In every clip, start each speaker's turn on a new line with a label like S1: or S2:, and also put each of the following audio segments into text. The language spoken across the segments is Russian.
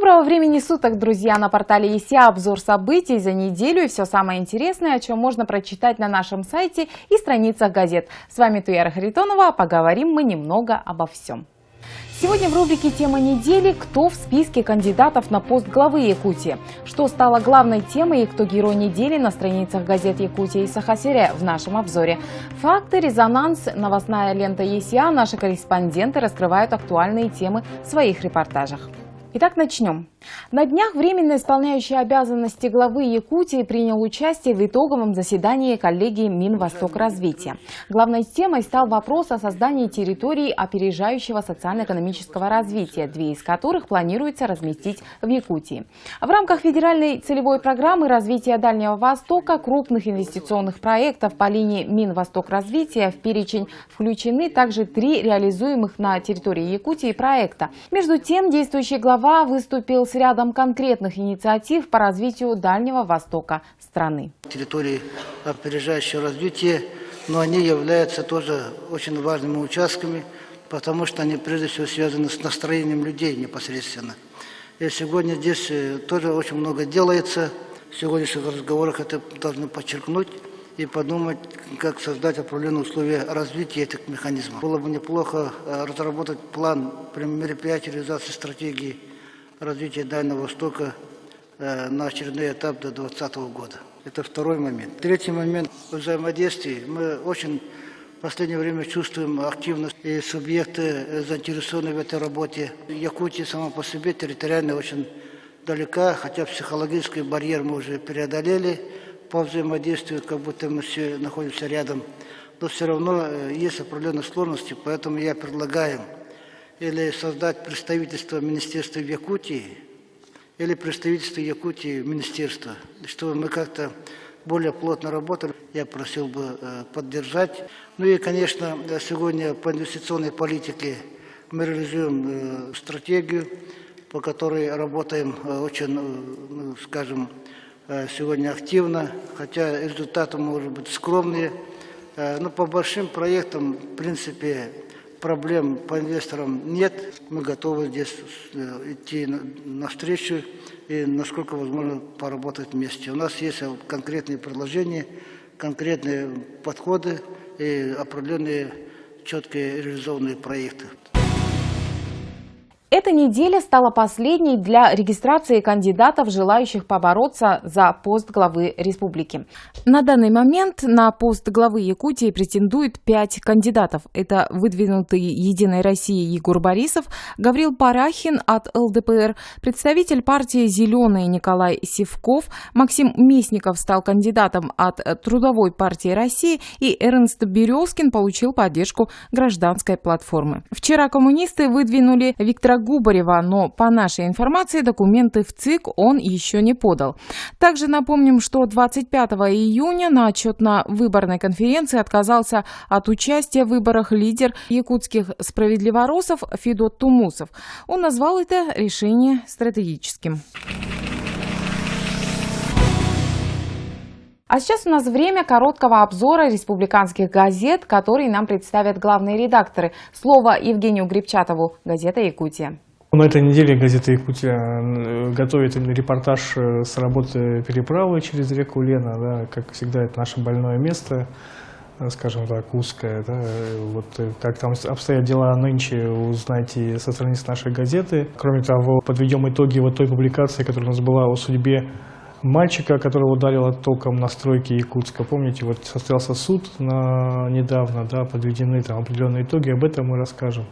S1: Доброго времени суток, друзья! На портале ЕСЯ обзор событий за неделю и все самое интересное, о чем можно прочитать на нашем сайте и страницах газет. С вами Туяра Харитонова, а поговорим мы немного обо всем. Сегодня в рубрике «Тема недели» кто в списке кандидатов на пост главы Якутии. Что стало главной темой и кто герой недели на страницах газет Якутия и Сахасеря в нашем обзоре. Факты, резонанс, новостная лента ЕСЯ. Наши корреспонденты раскрывают актуальные темы в своих репортажах. Итак, начнем. На днях временно исполняющий обязанности главы Якутии принял участие в итоговом заседании коллегии Минвостокразвития. Главной темой стал вопрос о создании территорий опережающего социально-экономического развития, две из которых планируется разместить в Якутии. В рамках федеральной целевой программы развития Дальнего Востока крупных инвестиционных проектов по линии Минвостокразвития в перечень включены также 3 реализуемых на территории Якутии проекта. Между тем, действующий глава выступил с рядом конкретных инициатив по развитию Дальнего Востока страны.
S2: Территории опережающего развития, но они являются тоже очень важными участками, потому что они прежде всего связаны с настроением людей непосредственно. И сегодня здесь тоже очень много делается. В сегодняшних разговорах это должны подчеркнуть и подумать, как создать определенные условия развития этих механизмов. Было бы неплохо разработать план мероприятий реализации стратегии развития Дальнего Востока на очередной этап до 2020 года. Это второй момент. Третий момент – взаимодействие. Мы очень в последнее время чувствуем активность и субъекты, заинтересованные в этой работе. Якутия сама по себе территориально очень далека, хотя психологический барьер мы уже преодолели по взаимодействию, как будто мы все находимся рядом. Но все равно есть определенные сложности, поэтому я предлагаю или создать представительство министерства в Якутии, или представительство Якутии в министерство, чтобы мы как-то более плотно работали. Я просил бы поддержать. Ну и, конечно, сегодня по инвестиционной политике мы реализуем стратегию, по которой работаем очень, скажем, сегодня активно, хотя результаты, может быть, скромные. Но по большим проектам, в принципе, проблем по инвесторам нет. Мы готовы здесь идти навстречу и, насколько возможно, поработать вместе. У нас есть конкретные предложения, конкретные подходы и определенные четкие реализованные проекты.
S1: Эта неделя стала последней для регистрации кандидатов, желающих побороться за пост главы республики. На данный момент на пост главы Якутии претендует 5 кандидатов. Это выдвинутый «Единой Россией» Егор Борисов, Гаврил Парахин от ЛДПР, представитель партии «Зеленые» Николай Сивков, Максим Местников стал кандидатом от Трудовой партии России и Эрнст Березкин получил поддержку гражданской платформы. Вчера коммунисты выдвинули Виктора Губарева, но по нашей информации документы в ЦИК он еще не подал. Также напомним, что 25 июня на отчетно-выборной конференции отказался от участия в выборах лидер якутских справедливоросов Федот Тумусов. Он назвал это решение стратегическим. А сейчас у нас время короткого обзора республиканских газет, которые нам представят главные редакторы. Слово Евгению Гребчатову, газета «Якутия».
S3: На этой неделе газета «Якутия» готовит репортаж с работы переправы через реку Лена. Да, как всегда, это наше больное место, скажем так, узкое. Да. Вот как там обстоят дела нынче, узнаете со страниц нашей газеты. Кроме того, подведем итоги вот той публикации, которая у нас была о судьбе мальчика, которого ударило током на стройке Якутска. Помните, вот состоялся суд недавно, да, подведены там определенные итоги, об этом мы расскажем.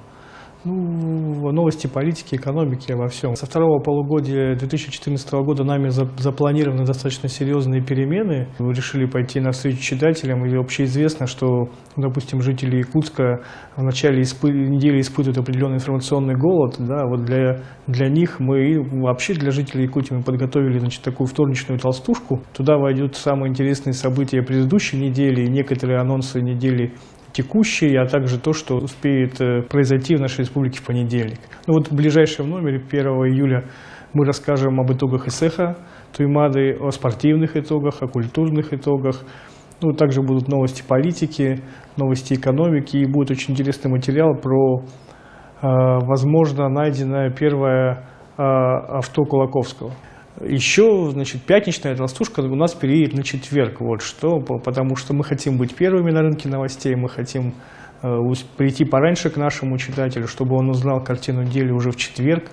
S3: Ну, новости политики, экономики, обо всем. Со второго полугодия 2014 года нами запланированы достаточно серьезные перемены. Мы решили пойти навстречу читателям, и общеизвестно, что, допустим, жители Якутска в начале недели испытывают определенный информационный голод. Да, вот для них мы, вообще для жителей Якутии, мы подготовили, значит, такую вторничную толстушку. Туда войдут самые интересные события предыдущей недели и некоторые анонсы недели текущий, а также то, что успеет произойти в нашей республике в понедельник. Ну вот в ближайшем номере 1 июля мы расскажем об итогах ИСЭХа Туймады, о спортивных итогах, о культурных итогах. Ну, также будут новости политики, новости экономики, и будет очень интересный материал про, возможно, найденное первое авто Кулаковского. Еще, значит, пятничная толстушка у нас переедет на четверг. Вот что, потому что мы хотим быть первыми на рынке новостей, мы хотим прийти пораньше к нашему читателю, чтобы он узнал картину недели уже в четверг,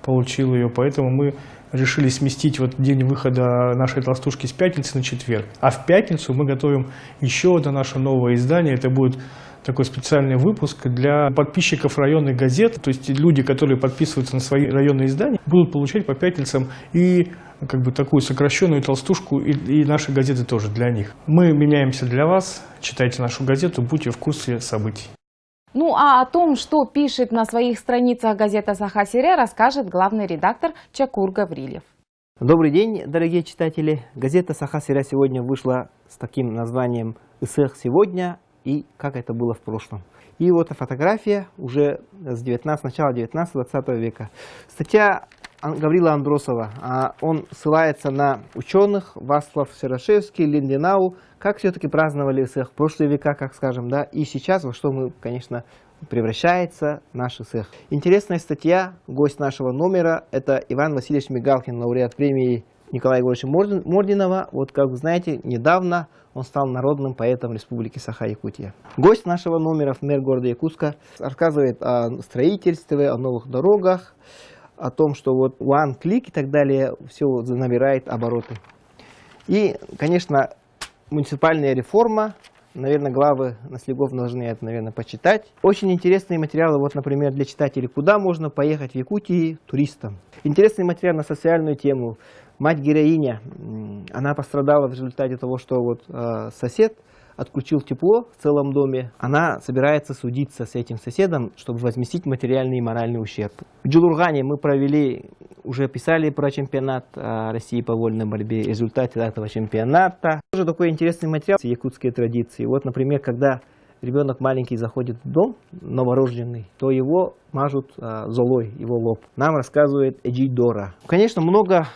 S3: получил ее. Поэтому мы решили сместить вот день выхода нашей толстушки с пятницы на четверг. А в пятницу мы готовим еще одно наше новое издание. Это будет такой специальный выпуск для подписчиков районных газет. То есть люди, которые подписываются на свои районные издания, будут получать по пятницам и как бы такую сокращенную толстушку, и наши газеты тоже для них. Мы меняемся для вас. Читайте нашу газету, будьте в курсе событий.
S1: Ну а о том, что пишет на своих страницах газета «Саха-Сирия», расскажет главный редактор Чакур Гаврилев.
S4: Добрый день, дорогие читатели. Газета «Саха-Сирия» сегодня вышла с таким названием «Исэх сегодня» и «Как это было в прошлом». И вот фотография уже с начала 19-20 века. Статья Гаврила Андросова. Он ссылается на ученых Вацлав Серашевский, Линденау, как все-таки праздновали Исэх в прошлые века, как скажем, да, и сейчас, во что мы, конечно, превращается наш Исэх. Интересная статья, гость нашего номера, это Иван Васильевич Мигалкин, лауреат премии Николая Егоровича Мординова. Вот, как вы знаете, недавно он стал народным поэтом Республики Саха-Якутия. Гость нашего номера, мэр города Якутска, рассказывает о строительстве, о новых дорогах, о том, что вот one click и так далее, все набирает обороты. И, конечно, муниципальная реформа, наверное, главы Наслегов должны это, наверное, почитать. Очень интересные материалы, вот, например, для читателей, куда можно поехать в Якутии туристам. Интересный материал на социальную тему. Мать-героиня, она пострадала в результате того, что вот сосед отключил тепло в целом доме. Она собирается судиться с этим соседом, чтобы возместить материальный и моральный ущерб. В Джулургане мы уже писали про чемпионат России по вольной борьбе, результаты этого чемпионата. Тоже такой интересный материал якутской традиции. Вот, например, когда ребенок маленький заходит в дом, новорожденный, то его мажут золой, его лоб. Нам рассказывает Эджидора. Конечно, много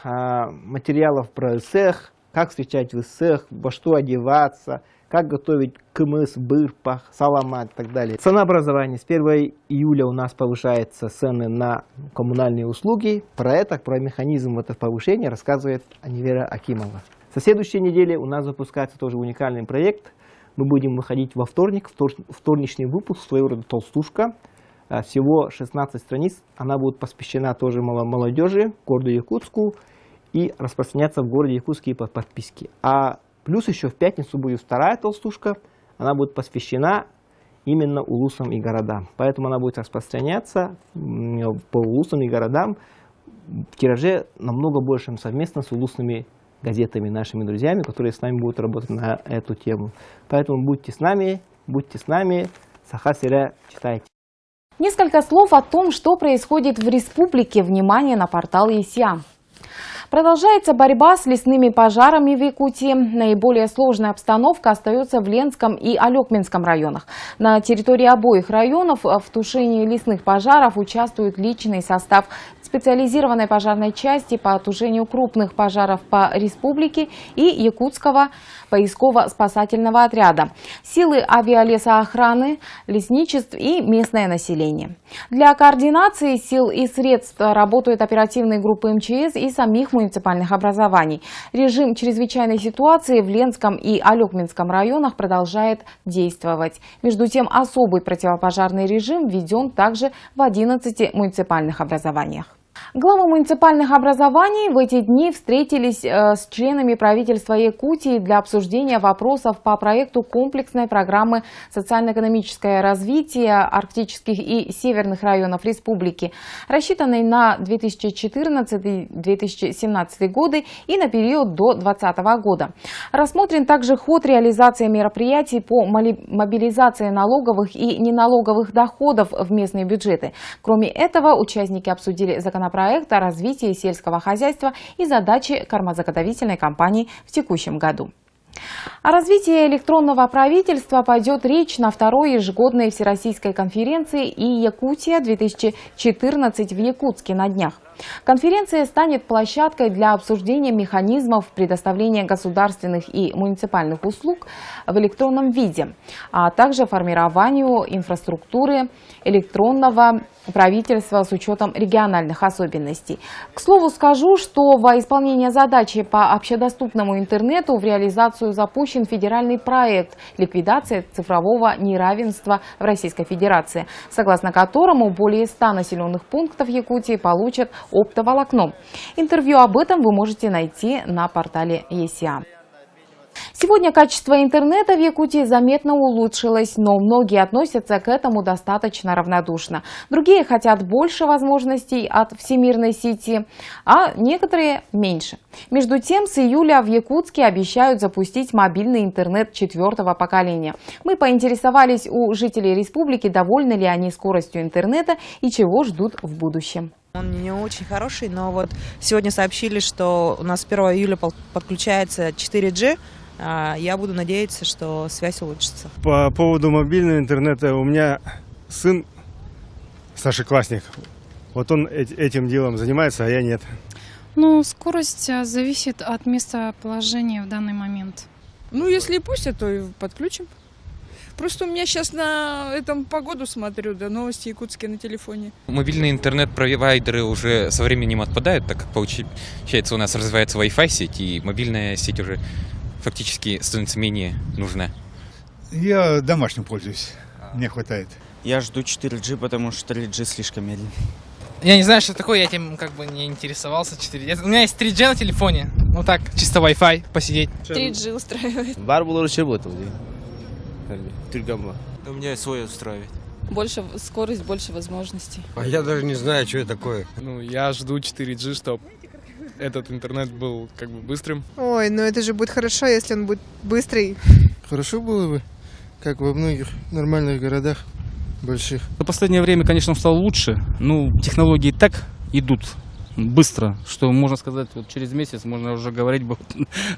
S4: материалов про Исэх, как встречать в Исэх, во что одеваться, как готовить кымыс, бырпах, саламат и так далее. Ценообразование. С 1 июля у нас повышаются цены на коммунальные услуги. Про механизм этого повышения рассказывает Анивера Акимова. Со следующей недели у нас запускается тоже уникальный проект. Мы будем выходить во вторник, вторничный выпуск, своего рода толстушка. Всего 16 страниц. Она будет посвящена тоже молодежи, городу Якутску и распространяться в городе Якутске по подписке. А плюс еще в пятницу будет вторая толстушка. Она будет посвящена именно улусам и городам. Поэтому она будет распространяться по улусам и городам в тираже намного большем совместно с улусными газетами, нашими друзьями, которые с нами будут работать на эту тему. Поэтому будьте с нами, Саха-Сирия читайте.
S1: Несколько слов о том, что происходит в республике. Внимание на портал ЕСЯ. Продолжается борьба с лесными пожарами в Якутии. Наиболее сложная обстановка остается в Ленском и Алекминском районах. На территории обоих районов в тушении лесных пожаров участвует личный состав специализированной пожарной части по тушению крупных пожаров по республике и Якутского поисково-спасательного отряда, силы авиалесоохраны, лесничеств и местное население. Для координации сил и средств работают оперативные группы МЧС и самих муниципальных образований. Режим чрезвычайной ситуации в Ленском и Алекминском районах продолжает действовать. Между тем, особый противопожарный режим введен также в 11 муниципальных образованиях. Главы муниципальных образований в эти дни встретились с членами правительства Якутии для обсуждения вопросов по проекту комплексной программы социально-экономическое развитие арктических и северных районов республики, рассчитанной на 2014-2017 годы и на период до 2020 года. Рассмотрен также ход реализации мероприятий по мобилизации налоговых и неналоговых доходов в местные бюджеты. Кроме этого, участники обсудили законопроект о развитии сельского хозяйства и задачи кормозаготовительной кампании в текущем году. О развитии электронного правительства пойдет речь на второй ежегодной Всероссийской конференции «И-Якутия-2014» в Якутске на днях. Конференция станет площадкой для обсуждения механизмов предоставления государственных и муниципальных услуг в электронном виде, а также формированию инфраструктуры электронного правительства с учетом региональных особенностей. К слову скажу, что во исполнение задачи по общедоступному интернету в реализацию запущен федеральный проект «Ликвидация цифрового неравенства в Российской Федерации», согласно которому более 100 населенных пунктов Якутии получат оптоволокно. Интервью об этом вы можете найти на портале ЕСИА. Сегодня качество интернета в Якутии заметно улучшилось, но многие относятся к этому достаточно равнодушно. Другие хотят больше возможностей от всемирной сети, а некоторые меньше. Между тем, с июля в Якутске обещают запустить мобильный интернет 4-го поколения. Мы поинтересовались у жителей республики, довольны ли они скоростью интернета и чего ждут в будущем.
S5: Он не очень хороший, но вот сегодня сообщили, что у нас 1 июля подключается 4G. Я буду надеяться, что связь улучшится.
S6: По поводу мобильного интернета, у меня сын старшеклассник. Вот он этим делом занимается, а я нет.
S7: Ну, скорость зависит от местоположения в данный момент.
S8: Ну, если и пустят, то и подключим. Просто у меня сейчас на этом погоду смотрю, да, новости якутские на телефоне.
S9: Мобильные интернет-провайдеры уже со временем отпадают, так как получается у нас развивается Wi-Fi сеть, и мобильная сеть уже фактически становится менее нужна.
S10: Я домашним пользуюсь, мне хватает.
S11: Я жду 4G, потому что 3G слишком медленно.
S12: Я не знаю, что такое, я этим как бы не интересовался. 4G. У меня есть 3G на телефоне, ну так, чисто Wi-Fi, посидеть.
S8: 3G устраивает.
S11: Бар был лучше работал.
S13: У меня свой устраивает.
S8: Больше скорость, больше возможностей.
S13: А я даже не знаю, что это такое.
S14: Ну, я жду 4G, чтобы этот интернет был как бы быстрым.
S15: Ой, ну это же будет хорошо, если он будет быстрый.
S16: Хорошо было бы, как во многих нормальных городах больших.
S17: В последнее время, конечно, он стал лучше. Ну, технологии так идут быстро, что можно сказать, вот через месяц можно уже говорить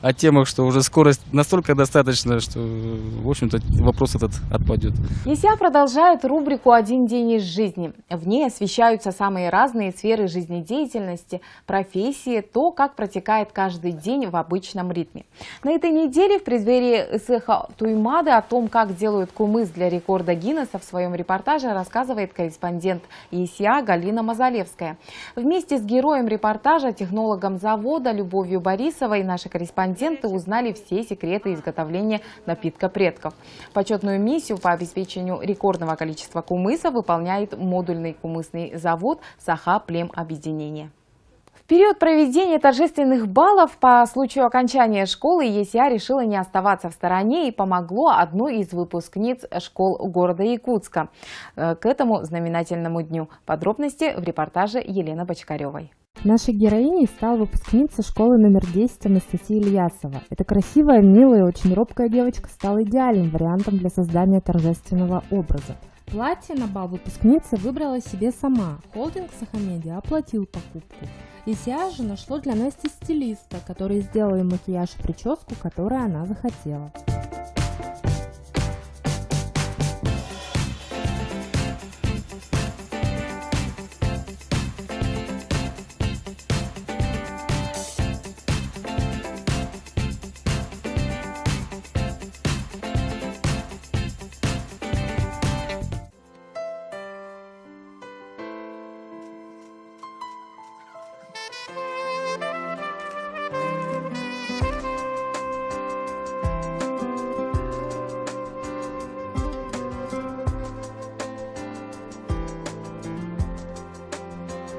S17: о темах, что уже скорость настолько достаточна, что, в общем-то, вопрос этот отпадет.
S1: ЕСИА продолжает рубрику «Один день из жизни». В ней освещаются самые разные сферы жизнедеятельности, профессии, то, как протекает каждый день в обычном ритме. На этой неделе в преддверии Исыха Туймады о том, как делают кумыс для рекорда Гиннесса, в своем репортаже рассказывает корреспондент ЕСИА Галина Мазалевская. Вместе с героем репортажа, технологом завода Любовью Борисовой, наши корреспонденты узнали все секреты изготовления напитка предков. Почетную миссию по обеспечению рекордного количества кумыса выполняет модульный кумысный завод Саха-Племобъединение. В период проведения торжественных баллов по случаю окончания школы ЕСИА решила не оставаться в стороне и помогло одной из выпускниц школ города Якутска к этому знаменательному дню. Подробности в репортаже Елены Бочкаревой.
S18: Нашей героиней стала выпускница школы номер 10 Анастасия Ильясова. Эта красивая, милая и очень робкая девочка стала идеальным вариантом для создания торжественного образа. Платье на бал выпускница выбрала себе сама. Холдинг Сахамедиа оплатил покупку. ЕСИА же нашло для Насти стилиста, который сделал ей макияж и прическу, которую она захотела.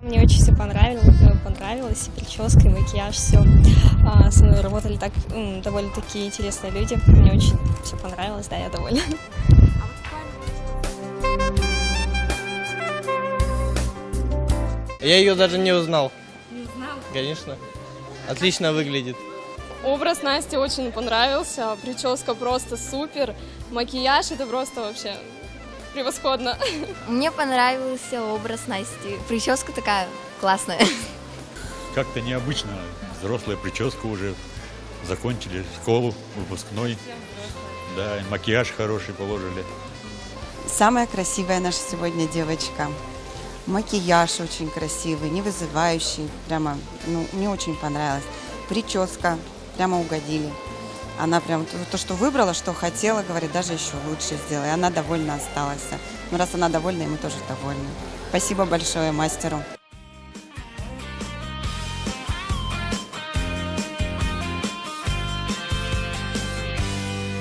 S19: Мне очень все понравилось, и прическа, и макияж, все. Со мной работали так довольно-таки интересные люди. Мне очень все понравилось, да, я довольна.
S11: Я ее даже не узнал.
S19: Не узнал?
S11: Конечно. Отлично выглядит.
S20: Образ Насти очень понравился, прическа просто супер, макияж это просто вообще превосходно.
S21: Мне понравился образ Насти, прическа такая классная.
S22: Как-то необычно, взрослая прическа уже,
S2: закончили школу, выпускной. Да, макияж хороший положили.
S22: Самая красивая наша сегодня девочка. Макияж очень красивый, не вызывающий. Прямо, мне очень понравилось. Прическа, прямо угодили. Она прям то, что выбрала, что хотела, говорит, даже еще лучше сделай. Она довольна осталась. Но раз она довольна, и мы тоже довольны. Спасибо большое мастеру.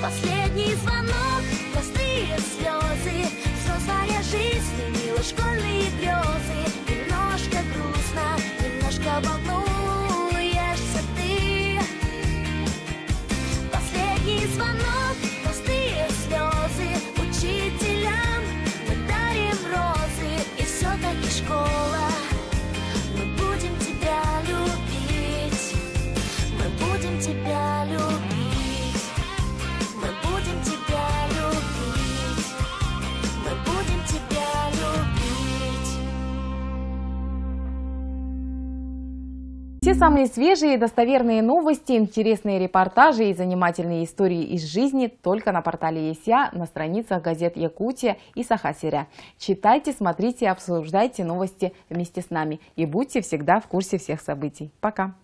S23: Последний звонок, простые слезы, взрослая жизнь сменила школьные грезы. Немножко грустно, немножко волнуешься ты. Последний звонок, простые слезы, учителям мы дарим розы. И все-таки школа, мы будем тебя любить, мы будем тебя любить.
S1: Все самые свежие и достоверные новости, интересные репортажи и занимательные истории из жизни только на портале ЕСЯ, на страницах газет «Якутия» и «Саха-Сиря». Читайте, смотрите, обсуждайте новости вместе с нами и будьте всегда в курсе всех событий. Пока!